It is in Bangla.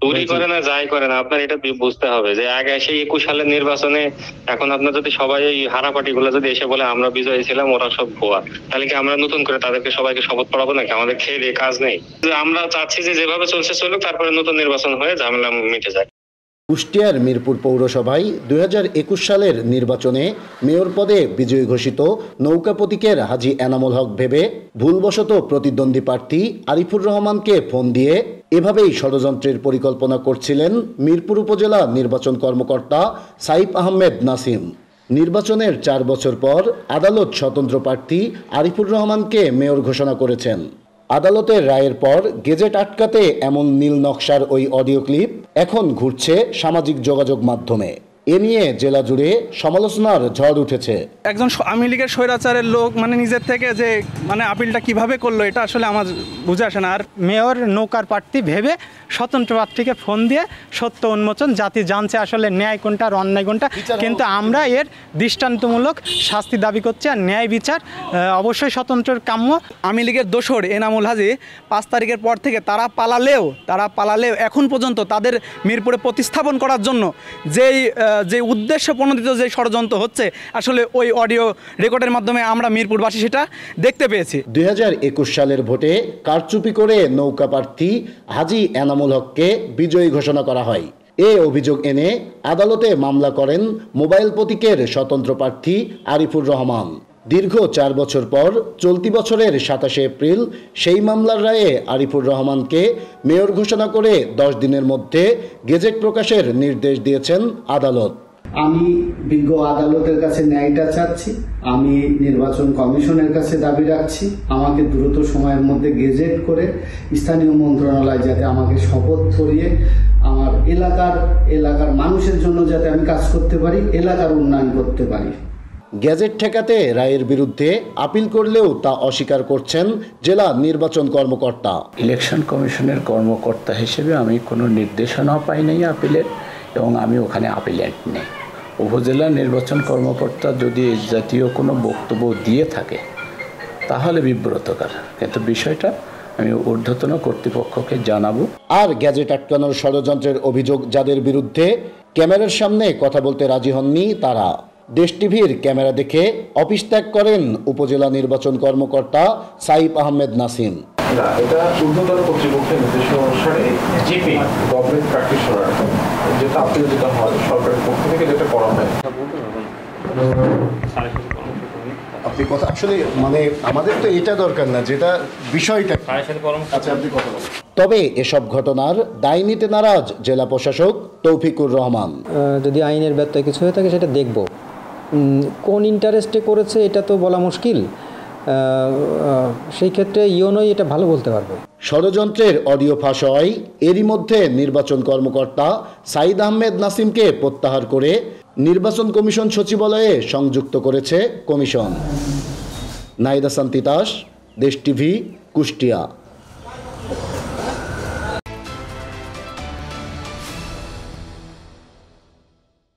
চুরি করে না যাই করে না, আপনার এটা বুঝতে হবে যে আগে সেই 21 সালের নির্বাচনে এখন আপনার যদি সবাই এই হারা পার্টি গুলো যদি এসে বলে আমরা বিজয়ী ছিলাম, ওরা সব ভুয়া, তাহলে কি আমরা নতুন করে তাদেরকে সবাইকে শপথ পড়াবো নাকি? আমাদের খেয়ে দিয়ে কাজ নেই। আমরা চাচ্ছি যে যেভাবে চলছে চলুক, তারপরে নতুন নির্বাচন হয়ে ঝামেলা মিটে যায়। কুষ্টিয়ার মিরপুর পৌরসভায় 2021 সালের নির্বাচনে মেয়র পদে বিজয়ী ঘোষিত নৌকা প্রতীকের হাজী এনামুল হক ভেবে ভুলবশত প্রতিদ্বন্দ্বী প্রার্থী আরিফুর রহমানকে ফোন দিয়ে এভাবেই ষড়যন্ত্রের পরিকল্পনা করছিলেন মিরপুর উপজেলা নির্বাচন কর্মকর্তা সাইফ আহমেদ নাসিম। নির্বাচনের 4 বছর পর আদালত স্বতন্ত্র প্রার্থী আরিফুর রহমানকে মেয়র ঘোষণা করেছেন। আদালতের রায়ের পর গেজেট আটকাতে এমন নীল নকশার ওই অডিও ক্লিপ এখন ঘুরছে সামাজিক যোগাযোগ মাধ্যমে। এ নিয়ে জেলা জুড়ে সমালোচনার ঝড় উঠেছে। একজন আওয়ামী লীগের স্বৈরাচারের লোক নিজের থেকে যে আপিলটা কিভাবে করলো, এটা আসলে আমার বুঝে আসে না। আর মেয়র নৌকার প্রার্থী ভেবে স্বতন্ত্র প্রার্থীকে ফোন দিয়ে সত্য উন্মোচন, জাতি জানছে আসলে ন্যায় কোনটা আর অন্যায় কোনটা। কিন্তু আমরা এর দৃষ্টান্তমূলক শাস্তি দাবি করছি, আর ন্যায় বিচার অবশ্যই স্বতন্ত্রের কাম্য। আওয়ামী লীগের দোসর এনামুল হাজী 5 তারিখের পর থেকে তারা পালালেও এখন পর্যন্ত তাদের মিরপুরে প্রতিস্থাপন করার জন্য যে উদ্দেশ্য প্রণোদিত যে ষড়যন্ত্র হচ্ছে, আসলে ওই অডিও রেকর্ডের মাধ্যমে আমরা মিরপুরবাসী সেটা দেখতে পেয়েছি। 2021 সালের ভোটে কারচুপি করে নৌকা প্রার্থী হাজী এনামুল হককে বিজয়ী ঘোষণা করা হয়। এ অভিযোগ এনে আদালতে মামলা করেন মোবাইল প্রতীকের স্বতন্ত্র প্রার্থী আরিফুর রহমান। দীর্ঘ 4 বছর পর চলতি বছরের 27 এপ্রিল সেই মামলার রায়ে আরিফুর রহমানকে মেয়র ঘোষণা করে 10 দিনের মধ্যে গেজেট প্রকাশের নির্দেশ দিয়েছেন আদালত। আমি বিজ্ঞ আদালতের কাছে ন্যায়টা চাচ্ছি, আমি নির্বাচন কমিশনের কাছে দাবি রাখছি আমাকে দ্রুত সময়ের মধ্যে গেজেট করে স্থানীয় মন্ত্রণালয় যাতে আমাকে শপথ করিয়ে আমার এলাকার মানুষের জন্য যাতে আমি কাজ করতে পারি, এলাকার উন্নয়ন করতে পারি। গেজেট ঠেকাতে রায়ের বিরুদ্ধে আপিল করলেও তা অস্বীকার করছেন জেলা নির্বাচন কর্মকর্তা। ইলেকশন কমিশনের কর্মকর্তা হিসেবে আমি কোনো নির্দেশনাও পাই নাই আপিলের, এবং আমি ওখানে আপিলেন্ট নেই। উপজেলা নির্বাচন কর্মকর্তা যদি এই জাতীয় কোনো বক্তব্য দিয়ে থাকে তাহলে বিব্রতকর, কিন্তু বিষয়টা আমি ঊর্ধ্বতন কর্তৃপক্ষকে জানাবো। আর গ্যাজেট আটকানোর ষড়যন্ত্রের অভিযোগ যাদের বিরুদ্ধে ক্যামেরার সামনে কথা বলতে রাজি হননি তারা। দেশ টিভির ক্যামেরা দেখে অফিস ত্যাগ করেন উপজেলা নির্বাচন কর্মকর্তা সাইফ আহমেদ নাসিম। এটা ঊর্ধ্বতন কর্তৃপক্ষের নির্দেশ অনুসারে জিপি গভর্নমেন্ট প্র্যাকটিশনার যেটা আপনি যেটা হয় সরকারের পক্ষ থেকে যেটা করা হয়। আপনি কথা আসলে আমাদের তো এটা দরকার না, যেটা বিষয়টা। আচ্ছা, আপনি কথা বলেন। তবে এসব ঘটনার দায় নিতে নারাজ জেলা প্রশাসক তৌফিকুর রহমান। যদি আইনের ব্যত্যয় কিছু হয়ে থাকে সেটা দেখব, কোন ইন্টারেস্টে করেছে এটা তো বলা মুশকিল, সেই ক্ষেত্রে ইউনোই এটা ভালো বলতে পারবে। ষড়যন্ত্রের অডিও ফাঁস হয়, এরই মধ্যে নির্বাচন কর্মকর্তা সাইদ আহমেদ নাসিমকে প্রত্যাহার করে নির্বাচন কমিশন সচিবালয়ে সংযুক্ত করেছে কমিশন। নাহিদ হাসান তিতাস, দেশ টিভি, কুষ্টিয়া।